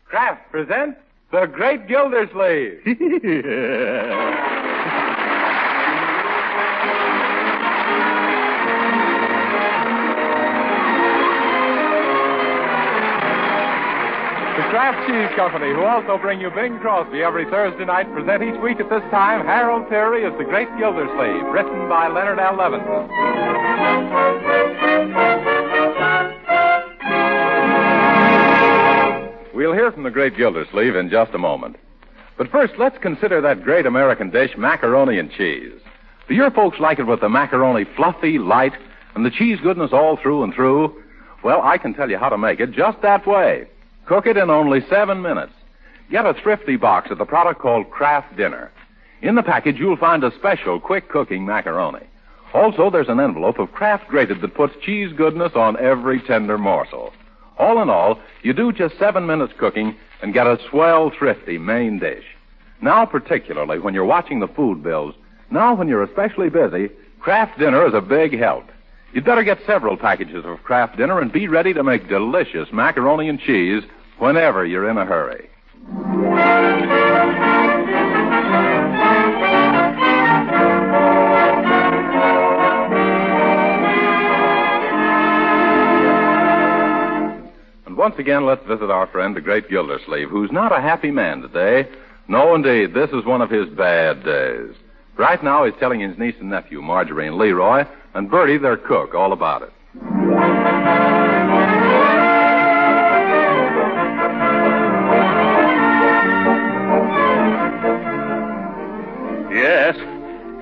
Kraft presents The Great Gildersleeve. The Kraft Cheese Company, who also bring you Bing Crosby every Thursday night, present each week at this time Harold Theory as The Great Gildersleeve, written by Leonard L. Levinson. We'll hear from the Great Gildersleeve in just a moment. But first, let's consider that great American dish, macaroni and cheese. Do your folks like it with the macaroni fluffy, light, and the cheese goodness all through and through? Well, I can tell you how to make it just that way. Cook it in only 7 minutes. Get a thrifty box of the product called Kraft Dinner. In the package, you'll find a special quick-cooking macaroni. Also, there's an envelope of Kraft Grated that puts cheese goodness on every tender morsel. All in all, you do just 7 minutes cooking and get a swell, thrifty main dish. Now, particularly when you're watching the food bills, now when you're especially busy, Kraft Dinner is a big help. You'd better get several packages of Kraft Dinner and be ready to make delicious macaroni and cheese whenever you're in a hurry. Once again, let's visit our friend, the Great Gildersleeve, who's not a happy man today. No, indeed, this is one of his bad days. Right now, he's telling his niece and nephew, Marjorie and Leroy, and Bertie, their cook, all about it. Yes,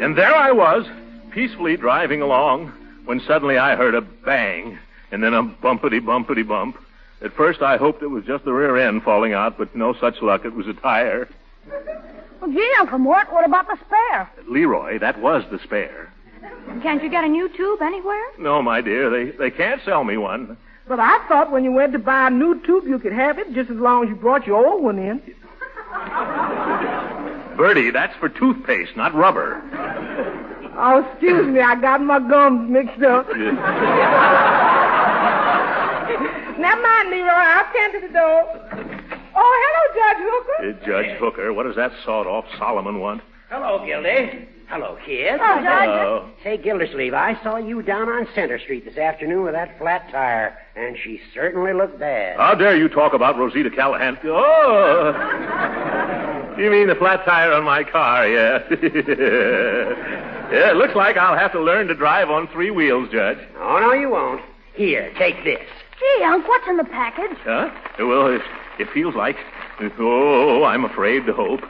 and there I was, peacefully driving along, when suddenly I heard a bang, and then a bumpity-bumpity-bump. At first, I hoped it was just the rear end falling out, but no such luck. It was a tire. Well, gee, Uncle Mort, what about the spare? Leroy, that was the spare. Can't you get a new tube anywhere? No, my dear, they can't sell me one. But I thought when you went to buy a new tube, you could have it just as long as you brought your old one in. Bertie, that's for toothpaste, not rubber. Oh, excuse me, I got my gums mixed up. Never mind, Leroy. I'll tend to the door. Oh, hello, Judge Hooker. Judge Hooker, what does that sawed-off Solomon want? Hello, Gildy. Hello, kid. Oh, Judge. Hello. Say, Gildersleeve, I saw you down on Center Street this afternoon with that flat tire, and she certainly looked bad. How dare you talk about Rosita Callahan? Oh! You mean the flat tire on my car, yeah. Yeah, it looks like I'll have to learn to drive on 3 wheels, Judge. Oh, no, you won't. Here, take this. Gee, Unc, what's in the package? Huh? Well, it feels like... Oh, I'm afraid to hope.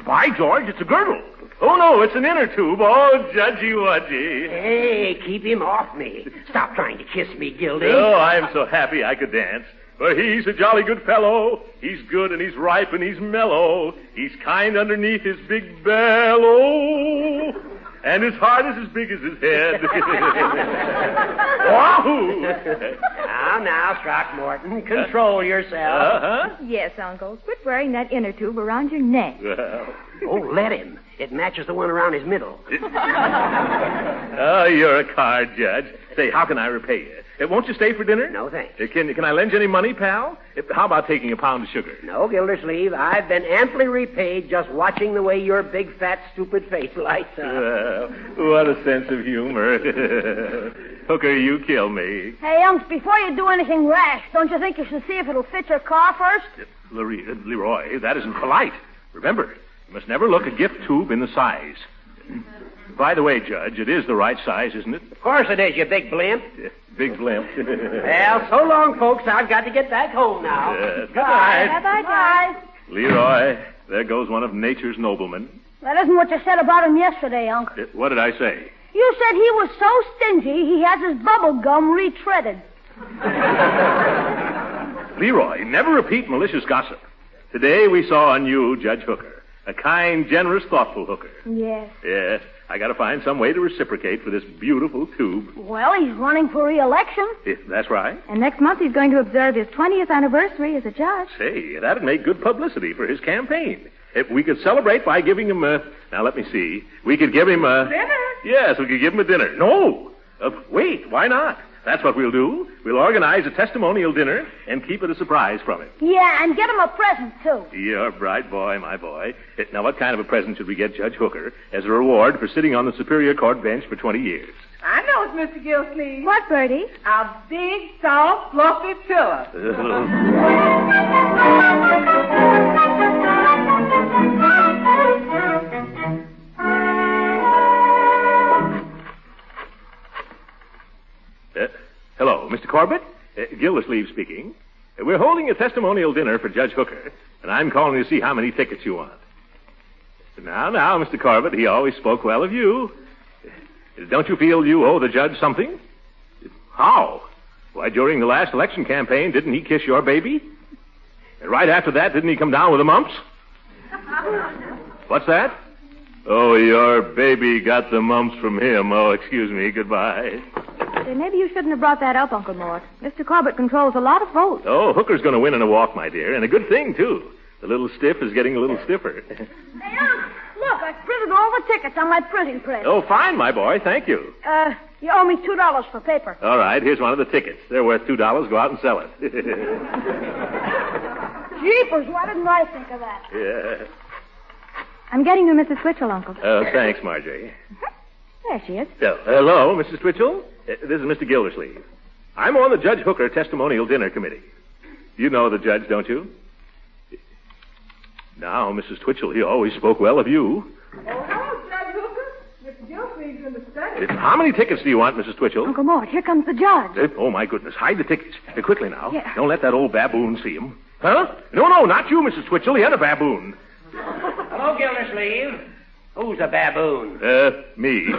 By George, it's a girdle. Oh, no, it's an inner tube. Oh, Judgy Wudgy. Hey, keep him off me. Stop trying to kiss me, Gildy. Oh, I'm so happy I could dance. For he's a jolly good fellow. He's good and he's ripe and he's mellow. He's kind underneath his big bellow. And his heart is as big as his head. Wahoo! Now, Throckmorton, control yourself. Uh-huh. Yes, Uncle. Quit wearing that inner tube around your neck. Well. Oh, let him. It matches the one around his middle. Oh, you're a card, Judge. Say, how can I repay you? Won't you stay for dinner? No, thanks. Can I lend you any money, pal? How about taking a pound of sugar? No, Gildersleeve, I've been amply repaid just watching the way your big, fat, stupid face lights up. What a sense of humor. Hooker, you kill me. Hey, Unc, before you do anything rash, don't you think you should see if it'll fit your car first? Leroy, that isn't polite. Remember, you must never look a gift tube in the size. By the way, Judge, it is the right size, isn't it? Of course it is, you big blimp. Big blimp. Well, so long, folks. I've got to get back home now. Good night. Bye-bye, Judge. Leroy, there goes one of nature's noblemen. That isn't what you said about him yesterday, Unc. What did I say? You said he was so stingy he has his bubble gum retreaded. Leroy, never repeat malicious gossip. Today we saw on you, Judge Hooker. A kind, generous, thoughtful Hooker. Yes. Yes. I got to find some way to reciprocate for this beautiful tube. Well, he's running for re-election. That's right. And next month he's going to observe his 20th anniversary as a judge. Say, that'd make good publicity for his campaign. If we could celebrate by giving him a... Now, let me see. We could give him a... Dinner? Yes, we could give him a dinner. No! Wait, why not? That's what we'll do. We'll organize a testimonial dinner and keep it a surprise from him. Yeah, and get him a present, too. You're a bright boy, my boy. Now, what kind of a present should we get Judge Hooker as a reward for sitting on the Superior Court bench for 20 years? I know it's Mr. Gildersleeve. What, Bertie? A big, soft, fluffy pillow. Hello, Mr. Corbett? Gildersleeve speaking. We're holding a testimonial dinner for Judge Hooker, and I'm calling to see how many tickets you want. Now, Mr. Corbett, he always spoke well of you. Don't you feel you owe the judge something? How? Why, during the last election campaign, didn't he kiss your baby? And right after that, didn't he come down with the mumps? What's that? Oh, your baby got the mumps from him. Oh, excuse me. Goodbye. Say, maybe you shouldn't have brought that up, Uncle Mort. Mr. Corbett controls a lot of votes. Oh, Hooker's going to win in a walk, my dear, and a good thing, too. The little stiff is getting a little stiffer. Hey, look, I printed all the tickets on my printing press. Oh, fine, my boy. Thank you. You owe me $2 for paper. All right, here's one of the tickets. They're worth $2. Go out and sell it. Jeepers, why didn't I think of that? Yeah. I'm getting you Mrs. Twitchell, Uncle. Oh, thanks, Marjorie. There she is. Hello, Mrs. Twitchell. This is Mr. Gildersleeve. I'm on the Judge Hooker Testimonial Dinner Committee. You know the judge, don't you? Now, Mrs. Twitchell, he always spoke well of you. Oh, hello, Judge Hooker. Mr. Gildersleeve's in the study. How many tickets do you want, Mrs. Twitchell? Uncle Mort, here comes the judge. Oh, my goodness. Hide the tickets. Quickly now. Yeah. Don't let that old baboon see him. Huh? No, not you, Mrs. Twitchell. The other baboon. Hello, Gildersleeve. Who's a baboon? Me.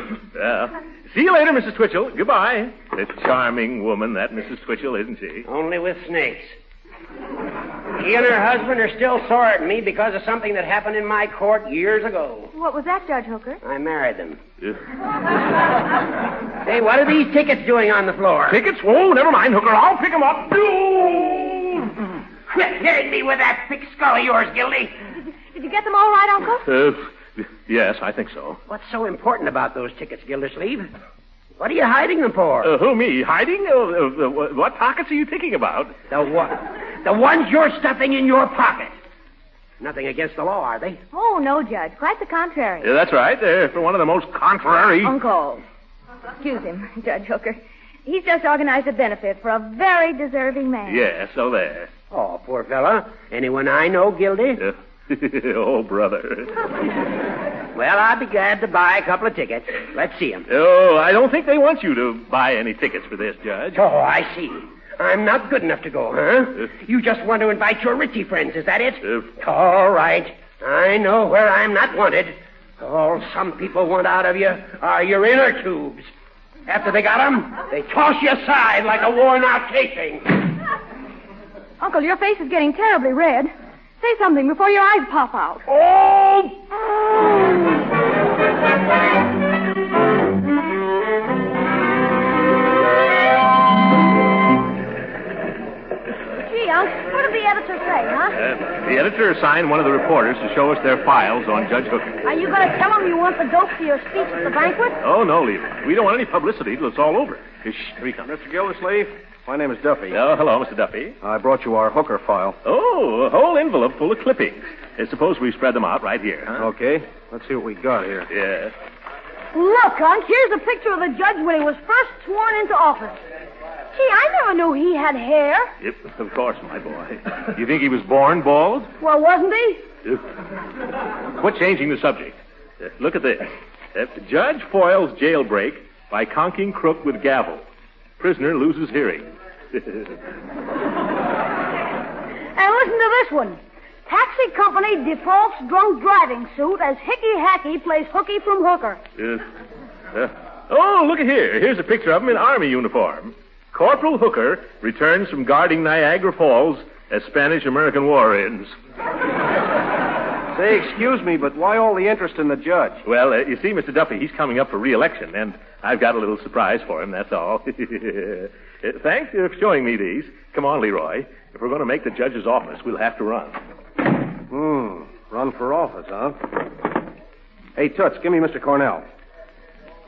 See you later, Mrs. Twitchell. Goodbye. A charming woman, that Mrs. Twitchell, isn't she? Only with snakes. She and her husband are still sore at me because of something that happened in my court years ago. What was that, Judge Hooker? I married them. Hey, what are these tickets doing on the floor? Tickets? Oh, never mind, Hooker. I'll pick them up. Quit hitting me with that thick skull of yours, Gildy. Did you get them all right, Uncle? Yes, I think so. What's so important about those tickets, Gildersleeve? What are you hiding them for? Who, me? Hiding? What pockets are you thinking about? The ones you're stuffing in your pocket. Nothing against the law, are they? Oh, no, Judge. Quite the contrary. Yeah, that's right. They're for one of the most contrary... Uncle. Excuse him, Judge Hooker. He's just organized a benefit for a very deserving man. Yeah, so there. Oh, poor fella. Anyone I know, Gildy? Oh, brother. Well, I'll be glad to buy a couple of tickets. Let's see them. Oh, I don't think they want you to buy any tickets for this, Judge. Oh, I see. I'm not good enough to go, huh? You just want to invite your Richie friends, is that it? All right. I know where I'm not wanted. All some people want out of you are your inner tubes. After they got them, they toss you aside like a worn-out casing. Uncle, your face is getting terribly red. Say something before your eyes pop out. Oh! Gee, Uncle, what did the editor say, huh? The editor assigned one of the reporters to show us their files on Judge Hooker. Are you going to tell him you want the dope for your speech at the banquet? Oh, no, Lever. We don't want any publicity till it's all over. Shh, here he comes. Mr. Gildersleeve, my name is Duffy. Oh, hello, Mr. Duffy. I brought you our Hooker file. Oh, a whole envelope full of clippings. Suppose we spread them out right here, huh? Okay, let's see what we got here. Yeah. Look, Unc, here's a picture of the judge when he was first sworn into office. Gee, I never knew he had hair. Yep, of course, my boy. You think he was born bald? Well, wasn't he? Quit changing the subject. Look at this. Judge foils jailbreak by conking crook with gavel. Prisoner loses hearing. And listen to this one. Taxi company defaults drunk driving suit as Hickey Hackey plays hooky from Hooker. Oh, look at here. Here's a picture of him in Army uniform. Corporal Hooker returns from guarding Niagara Falls as Spanish-American war ends. Say, excuse me, but why all the interest in the judge? Well, you see, Mr. Duffy, he's coming up for re-election, and I've got a little surprise for him, that's all. Thanks for showing me these. Come on, Leroy. If we're going to make the judge's office, we'll have to run. Run for office, huh? Hey, Toots, give me Mr. Cornell.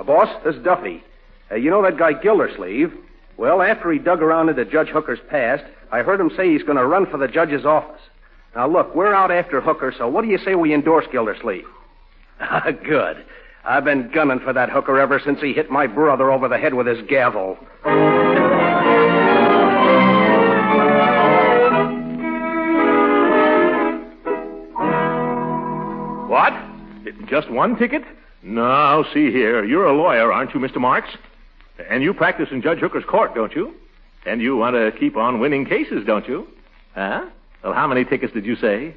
Boss, this is Duffy. You know that guy Gildersleeve? Well, after he dug around into Judge Hooker's past, I heard him say he's going to run for the judge's office. Now, look, we're out after Hooker, so what do you say we endorse Gildersleeve? Good. I've been gunning for that Hooker ever since he hit my brother over the head with his gavel. What? Just one ticket? Now, see here. You're a lawyer, aren't you, Mr. Marks? And you practice in Judge Hooker's court, don't you? And you want to keep on winning cases, don't you? Huh? Well, how many tickets did you say?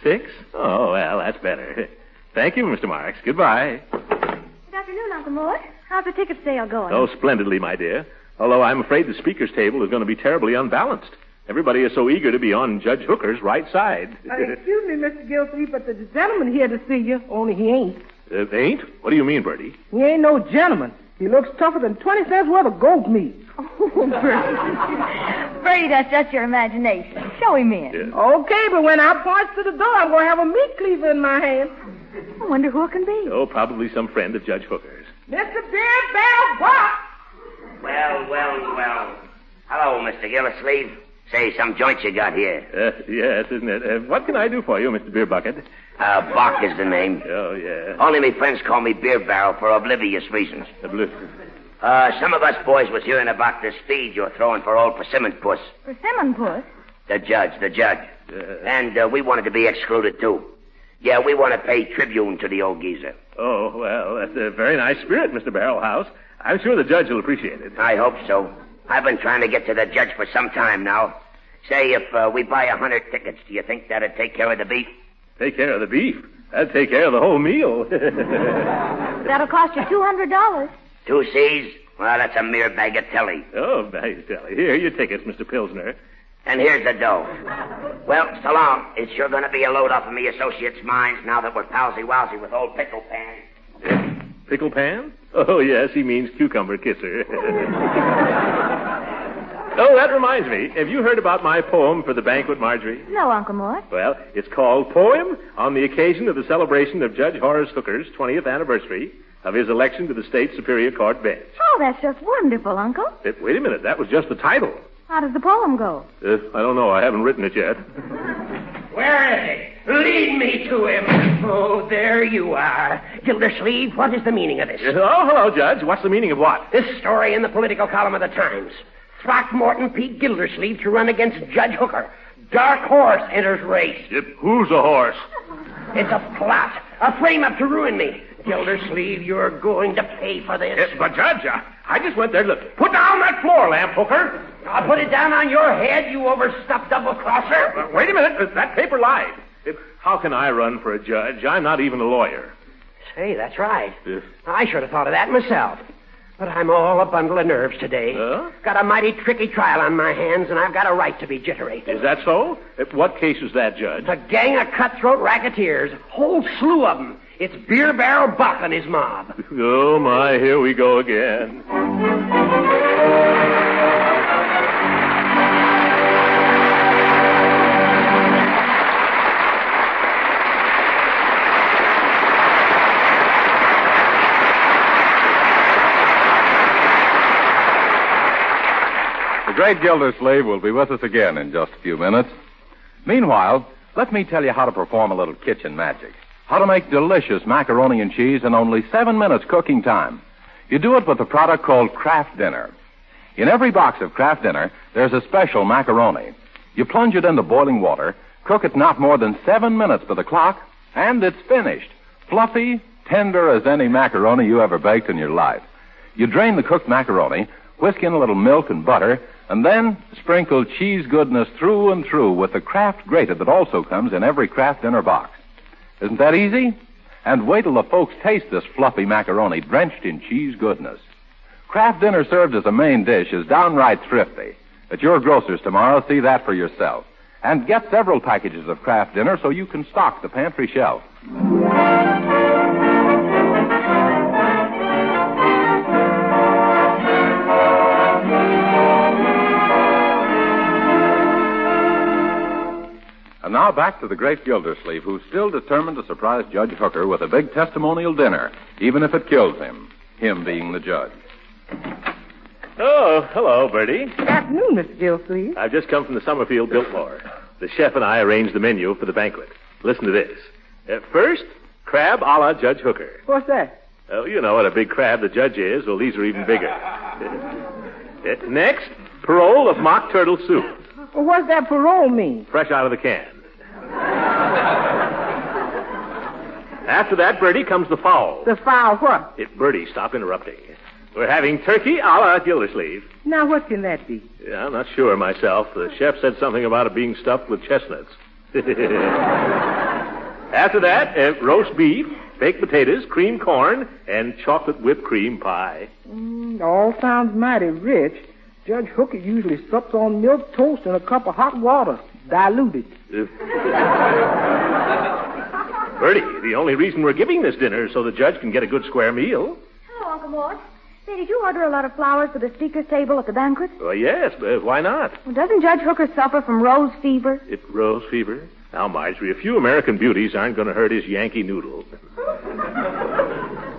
6? Oh, well, that's better. Thank you, Mr. Marks. Goodbye. Good afternoon, Uncle Mort. How's the ticket sale going? Oh, splendidly, my dear. Although I'm afraid the speaker's table is going to be terribly unbalanced. Everybody is so eager to be on Judge Hooker's right side. Excuse me, Mr. Gildersleeve, but there's a gentleman here to see you, only he ain't. Ain't? What do you mean, Bertie? He ain't no gentleman. He looks tougher than 20 cents worth of goat meat. Oh, Bertie. Bertie, that's just your imagination. Show him in. Yeah. Okay, but when I point to the door, I'm going to have a meat cleaver in my hand. I wonder who it can be. Oh, probably some friend of Judge Hooker's. Mr. Beard Barrel Box! Well. Hello, Mr. Gildersleeve. Say, some joints you got here. Yes, isn't it? What can I do for you, Mr. Beer Bucket? Bach is the name. Oh, yeah. Only me friends call me Beer Barrel for oblivious reasons. Some of us boys was hearing about the speed you're throwing for old Persimmon Puss. Persimmon Puss? The judge. And we wanted to be excluded, too. Yeah, we want to pay tribute to the old geezer. Oh, well, that's a very nice spirit, Mr. Barrelhouse. I'm sure the judge will appreciate it. I hope so. I've been trying to get to the judge for some time now. Say, if we buy 100 tickets, do you think that'd take care of the beef? Take care of the beef? That'd take care of the whole meal. That'll cost you $200. 2 C's? Well, that's a mere bagatelle. Oh, bagatelle. Here, your tickets, Mr. Pilsner. And here's the dough. Well, so long. It's sure going to be a load off of me associates' minds now that we're palsy-walsy with old Pickle Pan. Pickle Pan? Oh, yes, he means cucumber kisser. Oh, that reminds me. Have you heard about my poem for the banquet, Marjorie? No, Uncle Mort. Well, it's called Poem on the occasion of the celebration of Judge Horace Hooker's 20th anniversary of his election to the State Superior Court bench. Oh, that's just wonderful, Uncle. Wait a minute. That was just the title. How does the poem go? I don't know. I haven't written it yet. Where is it? Lead me to him. Oh, there you are. Gildersleeve, what is the meaning of this? Oh, hello, Judge. What's the meaning of what? This story in the political column of the Times. Throckmorton Pete Gildersleeve to run against Judge Hooker. Dark horse enters race. Who's a horse? It's a plot. A frame-up to ruin me. Gildersleeve, you're going to pay for this. But, Judge, I just went there to look. Put down that floor lamp, Hooker. I'll put it down on your head, you overstuffed double-crosser. Wait a minute. That paper lied. How can I run for a judge? I'm not even a lawyer. Say, that's right. I should have thought of that myself. But I'm all a bundle of nerves today. Got a mighty tricky trial on my hands, and I've got a right to be jittery. Is that so? What case is that, Judge? A gang of cutthroat racketeers. Whole slew of them. It's Beer Barrel Buck and his mob. Oh, my, here we go again. The great Gildersleeve will be with us again in just a few minutes. Meanwhile, let me tell you how to perform a little kitchen magic. How to make delicious macaroni and cheese in only 7 minutes cooking time. You do it with a product called Kraft Dinner. In every box of Kraft Dinner, there's a special macaroni. You plunge it into boiling water, cook it not more than 7 minutes by the clock, and it's finished. Fluffy, tender as any macaroni you ever baked in your life. You drain the cooked macaroni, whisk in a little milk and butter, and then sprinkle cheese goodness through and through with the Kraft grated that also comes in every Kraft Dinner box. Isn't that easy? And wait till the folks taste this fluffy macaroni drenched in cheese goodness. Kraft Dinner served as a main dish is downright thrifty. At your grocer's tomorrow, see that for yourself. And get several packages of Kraft Dinner so you can stock the pantry shelf. And now back to the great Gildersleeve, who's still determined to surprise Judge Hooker with a big testimonial dinner, even if it kills him being the judge. Oh, hello, Bertie. Good afternoon, Mr. Gildersleeve. I've just come from the Summerfield Biltmore. The chef and I arranged the menu for the banquet. Listen to this. First, crab a la Judge Hooker. What's that? Oh, you know what a big crab the judge is. Well, these are even bigger. Next, parole of mock turtle soup. Well, what's that parole mean? Fresh out of the can. After that, Bertie, comes the fowl. The fowl what? Bertie, stop interrupting. We're having turkey a la Gildersleeve. Now, what can that be? Yeah, I'm not sure myself. The chef said something about it being stuffed with chestnuts. After that, roast beef, baked potatoes, cream corn, and chocolate whipped cream pie. All sounds mighty rich. Judge Hooker usually sups on milk toast and a cup of hot water, diluted. Bertie, the only reason we're giving this dinner is so the judge can get a good square meal. Hello, Uncle Mort. Say, did you order a lot of flowers for the speaker's table at the banquet? Well, yes, but why not? Well, doesn't Judge Hooker suffer from rose fever? Rose fever? Now, Marjorie, a few American beauties aren't going to hurt his Yankee noodle.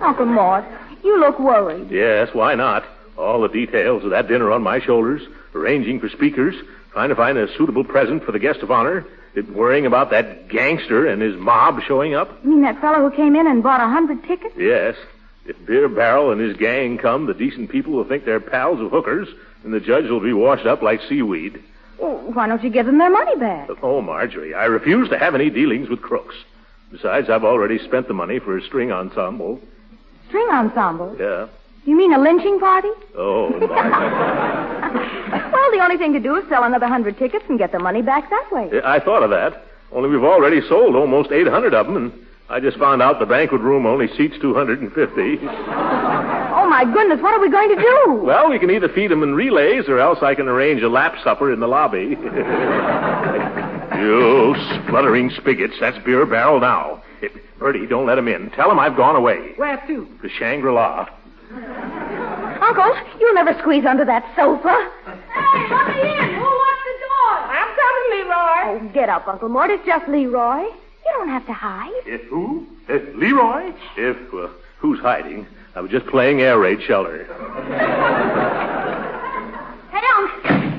Uncle Mort, you look worried. Yes, why not? All the details of that dinner on my shoulders, arranging for speakers, trying to find a suitable present for the guest of honor, worrying about that gangster and his mob showing up. You mean that fellow who came in and bought 100 tickets? Yes. If Beer Barrel and his gang come, the decent people will think they're pals of hookers, and the judge will be washed up like seaweed. Well, why don't you give them their money back? Oh, Marjorie, I refuse to have any dealings with crooks. Besides, I've already spent the money for a string ensemble. String ensemble? Yeah. You mean a lynching party? Oh, Marjorie. Well, the only thing to do is sell another 100 tickets and get the money back that way. I thought of that. Only we've already sold almost 800 of them, and I just found out the banquet room only seats 250. Oh, my goodness, what are we going to do? Well, we can either feed them in relays, or else I can arrange a lap supper in the lobby. You spluttering spigots, that's Beer Barrel now. Bertie, don't let him in. Tell him I've gone away. Where to? To Shangri-La. Uncle, you'll never squeeze under that sofa. Hey, let me in. Who wants the door? I'm coming, Leroy. Oh, get up, Uncle Mort. It's just Leroy. You don't have to hide. Who? Leroy? Who's hiding? I was just playing air raid shelter. Hey, Unc,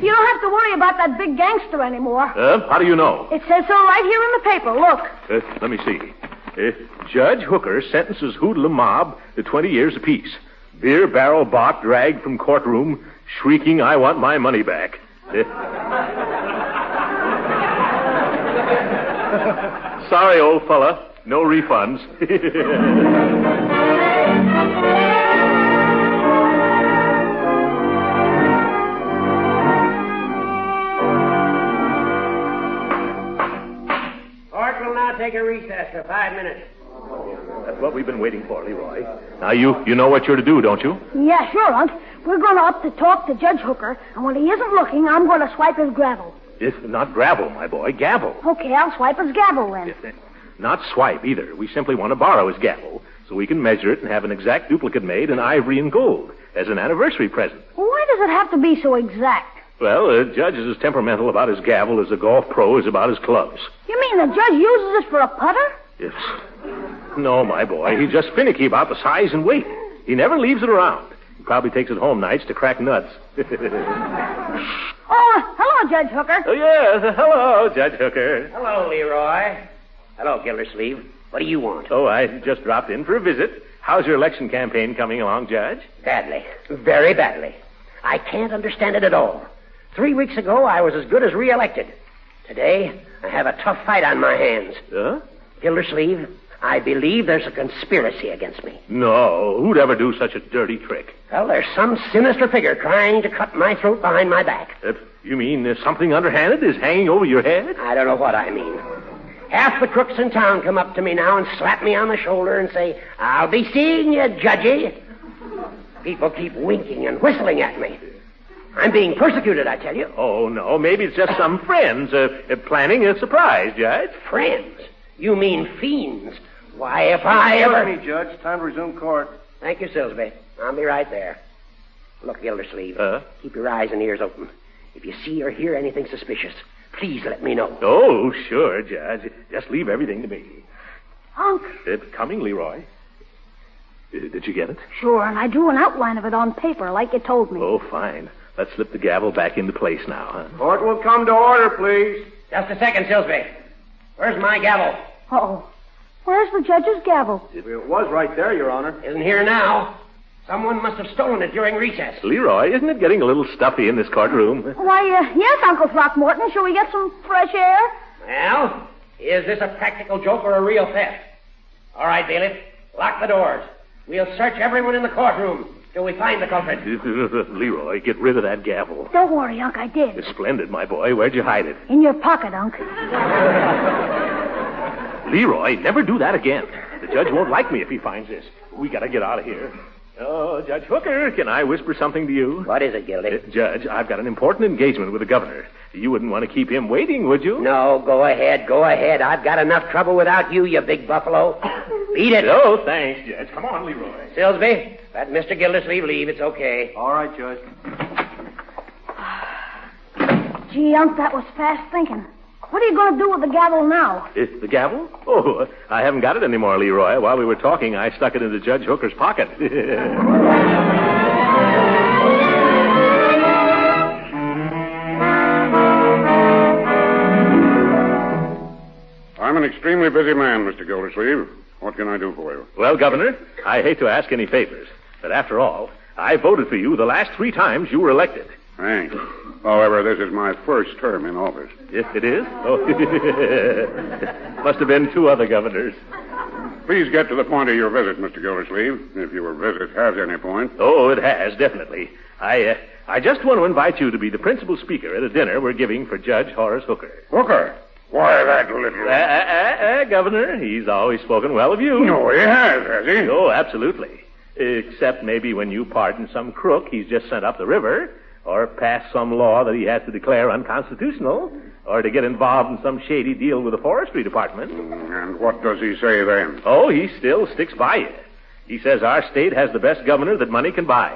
you don't have to worry about that big gangster anymore. How do you know? It says so right here in the paper. Look. Let me see. Judge Hooker sentences hoodlum mob to 20 years apiece. Beer Barrel Bach dragged from courtroom, shrieking, "I want my money back." Sorry, old fella. No refunds. Court will now take a recess for 5 minutes. That's what we've been waiting for, Leroy. Now, you know what you're to do, don't you? Yeah, sure, Unc. We're going up to talk to Judge Hooker, and when he isn't looking, I'm going to swipe his gravel. It's not gravel, my boy. Gavel. Okay, I'll swipe his gavel then. Not swipe, either. We simply want to borrow his gavel so we can measure it and have an exact duplicate made in ivory and gold as an anniversary present. Well, why does it have to be so exact? Well, a judge is as temperamental about his gavel as a golf pro is about his clubs. You mean the judge uses it for a putter? Yes. No, my boy. He's just finicky about the size and weight. He never leaves it around. He probably takes it home nights to crack nuts. Oh, hello, Judge Hooker. Oh, yes. Hello, Judge Hooker. Hello, Leroy. Hello, Gildersleeve. What do you want? Oh, I just dropped in for a visit. How's your election campaign coming along, Judge? Badly. Very badly. I can't understand it at all. 3 weeks ago, I was as good as reelected. Today, I have a tough fight on my hands. Gildersleeve, I believe there's a conspiracy against me. No, who'd ever do such a dirty trick? Well, there's some sinister figure trying to cut my throat behind my back. You mean something underhanded is hanging over your head? I don't know what I mean. Half the crooks in town come up to me now and slap me on the shoulder and say, "I'll be seeing you, Judgy." People keep winking and whistling at me. I'm being persecuted, I tell you. Oh, no, maybe it's just some friends planning a surprise, Judge. Friends? You mean fiends? Why, if I ever... Excuse me, Judge. Time to resume court. Thank you, Silsby. I'll be right there. Look, Gildersleeve, keep your eyes and ears open. If you see or hear anything suspicious, please let me know. Oh, sure, Judge. Just leave everything to me. Unc. It's coming, Leroy. Did you get it? Sure, and I drew an outline of it on paper like you told me. Oh, fine. Let's slip the gavel back into place now, huh? Court will come to order, please. Just a second, Silsby. Where's my gavel? Uh-oh. Where's the judge's gavel? It was right there, Your Honor. Isn't here now. Someone must have stolen it during recess. Leroy, isn't it getting a little stuffy in this courtroom? Why, yes, Uncle Throckmorton. Shall we get some fresh air? Well, is this a practical joke or a real theft? All right, bailiff. Lock the doors. We'll search everyone in the courtroom till we find the culprit. Leroy, get rid of that gavel. Don't worry, Unc, I did. It's splendid, my boy. Where'd you hide it? In your pocket, Unc. Leroy, never do that again. The judge won't like me if he finds this. We gotta get out of here. Oh, Judge Hooker, can I whisper something to you? What is it, Gildy? Judge, I've got an important engagement with the governor. You wouldn't want to keep him waiting, would you? No, go ahead. I've got enough trouble without you, you big buffalo. Beat it. Oh, thanks, Judge. Come on, Leroy. Silsby, let Mr. Gildersleeve leave. It's okay. All right, Judge. Gee, Unc, that was fast thinking. What are you going to do with the gavel now? The gavel? Oh, I haven't got it anymore, Leroy. While we were talking, I stuck it into Judge Hooker's pocket. I'm an extremely busy man, Mr. Gildersleeve. What can I do for you? Well, Governor, I hate to ask any favors, but after all, I voted for you the last 3 times you were elected. Thanks. However, this is my first term in office. Yes, it is? Oh, must have been 2 other governors. Please get to the point of your visit, Mr. Gildersleeve, if your visit has any point. Oh, it has, definitely. I just want to invite you to be the principal speaker at a dinner we're giving for Judge Horace Hooker. Hooker? Why, that little... Governor, he's always spoken well of you. No, he has he? Oh, absolutely. Except maybe when you pardon some crook he's just sent up the river, or pass some law that he has to declare unconstitutional, or to get involved in some shady deal with the forestry department. And what does he say then? Oh, he still sticks by you. He says our state has the best governor that money can buy.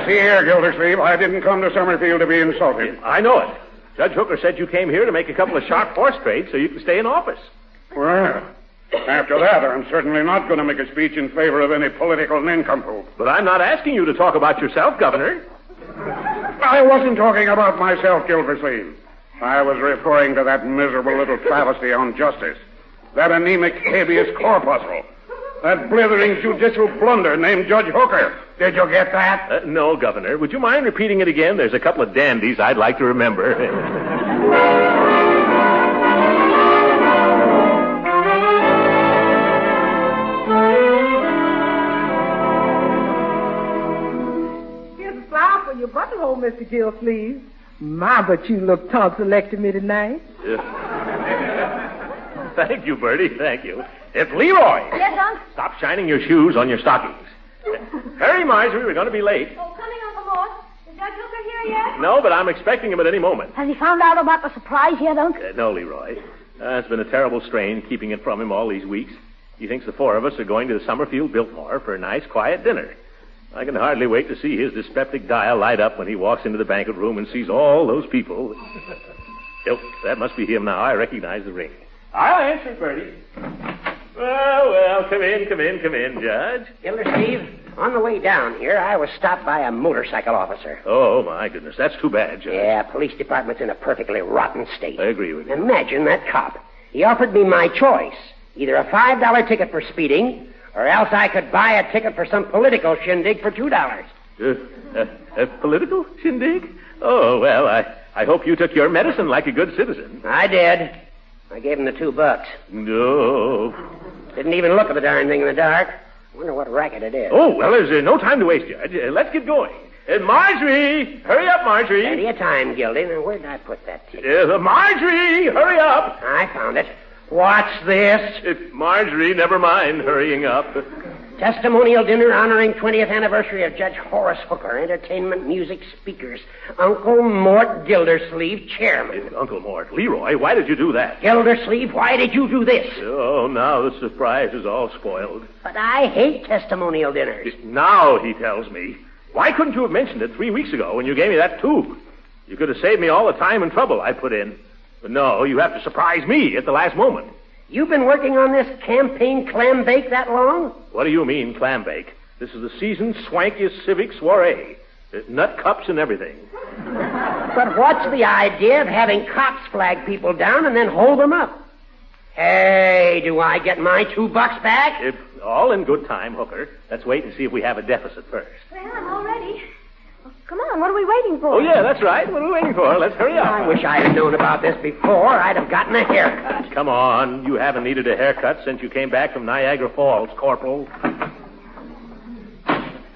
See here, Gildersleeve, I didn't come to Summerfield to be insulted. I know it. Judge Hooker said you came here to make a couple of sharp horse trades so you can stay in office. Well, after that, I'm certainly not going to make a speech in favor of any political nincompoop. But I'm not asking you to talk about yourself, Governor. I wasn't talking about myself, Gildersleeve. I was referring to that miserable little travesty on justice. That anemic habeas corpuscle. That blithering judicial blunder named Judge Hooker. Did you get that? No, Governor. Would you mind repeating it again? There's a couple of dandies I'd like to remember. Here's a flower for your buttonhole, Mr. Gildersleeve. My, but you look tonsillected me tonight. Thank you, Bertie. Thank you. It's Leroy. Yes, Unc? Stop shining your shoes on your stockings. Hurry, Marjorie. We're going to be late. Oh, coming, Uncle Mort. Is Judge Hooker here yet? No, but I'm expecting him at any moment. Has he found out about the surprise yet, Unc? No, Leroy. It's been a terrible strain keeping it from him all these weeks. He thinks the 4 of us are going to the Summerfield Biltmore for a nice, quiet dinner. I can hardly wait to see his dyspeptic dial light up when he walks into the banquet room and sees all those people. Oh, that must be him now. I recognize the ring. I'll answer it, Bertie. Well, come in, Judge. Gildersleeve, on the way down here, I was stopped by a motorcycle officer. Oh, my goodness. That's too bad, Judge. Yeah, police department's in a perfectly rotten state. I agree with you. Imagine that cop. He offered me my choice. Either a $5 ticket for speeding, or else I could buy a ticket for some political shindig for $2. A political shindig? Oh, well, I hope you took your medicine like a good citizen. I did. I gave him the $2. No. Didn't even look at the darn thing in the dark. Wonder what racket it is. Oh, well, there's no time to waste, Judge. Let's get going. Marjorie! Hurry up, Marjorie. Plenty of time, Gildy. Now, where'd I put that ticket? Marjorie! Hurry up! I found it. What's this? Marjorie, never mind hurrying up. Testimonial dinner honoring 20th anniversary of Judge Horace Hooker. Entertainment, music, speakers. Uncle Mort Gildersleeve, chairman. Uncle Mort. Leroy, why did you do that? Gildersleeve, why did you do this? Oh, now the surprise is all spoiled. But I hate testimonial dinners. Now, he tells me. Why couldn't you have mentioned it 3 weeks ago when you gave me that tube? You could have saved me all the time and trouble I put in. But no, you have to surprise me at the last moment. You've been working on this campaign clam bake that long? What do you mean, clam bake? This is the season's swankiest civic soiree. Nut cups and everything. But what's the idea of having cops flag people down and then hold them up? Hey, do I get my $2 back? All in good time, Hooker. Let's wait and see if we have a deficit first. Well, I'm all ready. Come on, what are we waiting for? Oh, yeah, that's right. What are we waiting for? Let's hurry up. I wish I had known about this before. I'd have gotten a haircut. Come on. You haven't needed a haircut since you came back from Niagara Falls, Corporal.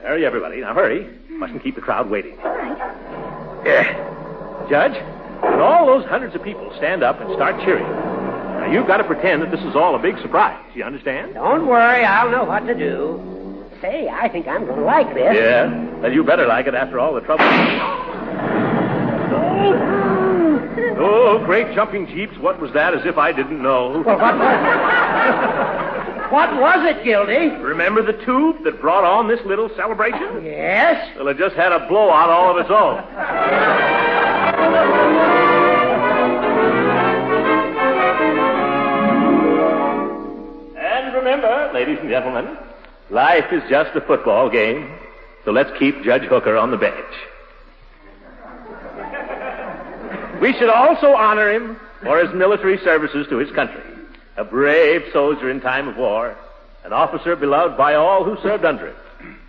Hurry, everybody. Now, hurry. Mustn't keep the crowd waiting. All right. Judge, when all those hundreds of people stand up and start cheering, now you've got to pretend that this is all a big surprise. You understand? Don't worry. I'll know what to do. Say, I think I'm going to like this. Yeah? Well, you better like it after all the trouble. Oh, great jumping jeeps. What was that? As if I didn't know. Well, what was it? What was it, Gildy? Remember the tube that brought on this little celebration? Yes? Well, it just had a blowout all of its own. And remember, ladies and gentlemen, life is just a football game, so let's keep Judge Hooker on the bench. We should also honor him for his military services to his country. A brave soldier in time of war, an officer beloved by all who served under him,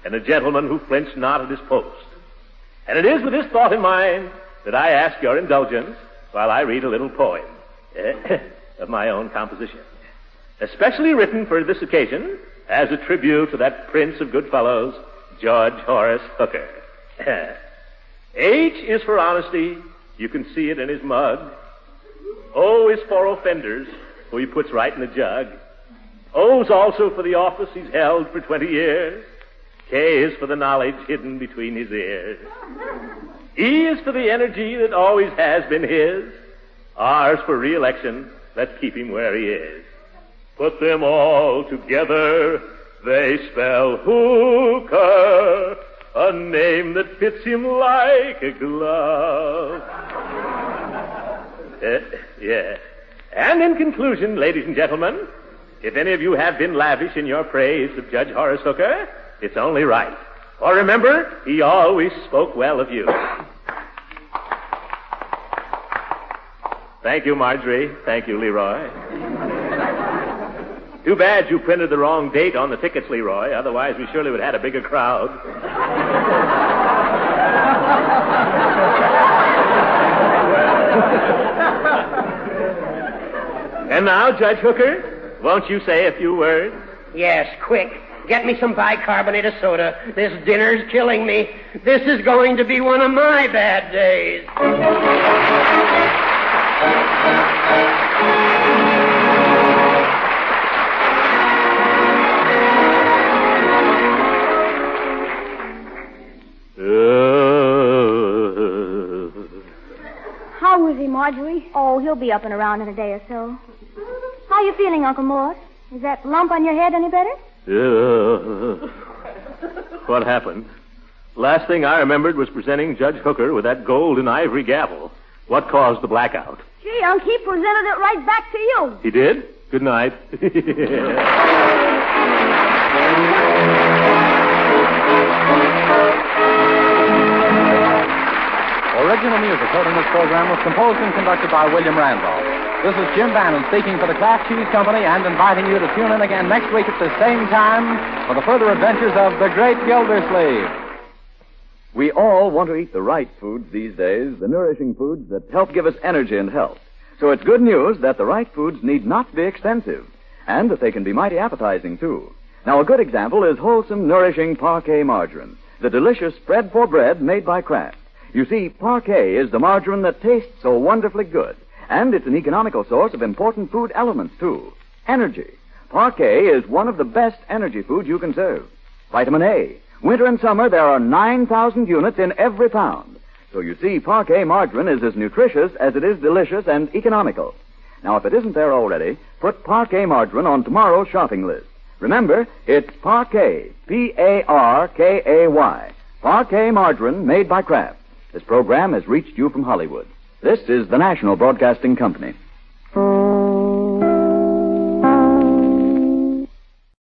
and a gentleman who flinched not at his post. And it is with this thought in mind that I ask your indulgence while I read a little poem of my own composition, especially written for this occasion as a tribute to that prince of good fellows, George Horace Hooker. H is for honesty. You can see it in his mug. O is for offenders, who he puts right in the jug. O's also for the office he's held for 20 years. K is for the knowledge hidden between his ears. E is for the energy that always has been his. R is for re-election. Let's keep him where he is. Put them all together, they spell Hooker, a name that fits him like a glove. Yeah. And in conclusion, ladies and gentlemen, if any of you have been lavish in your praise of Judge Horace Hooker, it's only right. For remember, he always spoke well of you. Thank you, Marjorie. Thank you, Leroy. Too bad you printed the wrong date on the tickets, Leroy. Otherwise, we surely would have had a bigger crowd. And now, Judge Hooker, won't you say a few words? Yes, quick. Get me some bicarbonate of soda. This dinner's killing me. This is going to be one of my bad days. How is he, Marjorie? Oh, he'll be up and around in a day or so. How are you feeling, Uncle Mort? Is that lump on your head any better? What happened? Last thing I remembered was presenting Judge Hooker with that gold and ivory gavel. What caused the blackout? Gee, Unc, he presented it right back to you. He did? Good night. Original music heard in this program was composed and conducted by William Randolph. This is Jim Bannon speaking for the Kraft Cheese Company and inviting you to tune in again next week at the same time for the further adventures of the great Gildersleeve. We all want to eat the right foods these days, the nourishing foods that help give us energy and health. So it's good news that the right foods need not be expensive, and that they can be mighty appetizing, too. Now, a good example is wholesome, nourishing Parquet margarine, the delicious spread for bread made by Kraft. You see, Parquet is the margarine that tastes so wonderfully good, and it's an economical source of important food elements, too. Energy. Parquet is one of the best energy foods you can serve. Vitamin A. Winter and summer, there are 9,000 units in every pound. So you see, Parquet margarine is as nutritious as it is delicious and economical. Now, if it isn't there already, put Parquet margarine on tomorrow's shopping list. Remember, it's Parquet, P-A-R-K-A-Y. Parquet margarine made by Kraft. This program has reached you from Hollywood. This is the National Broadcasting Company.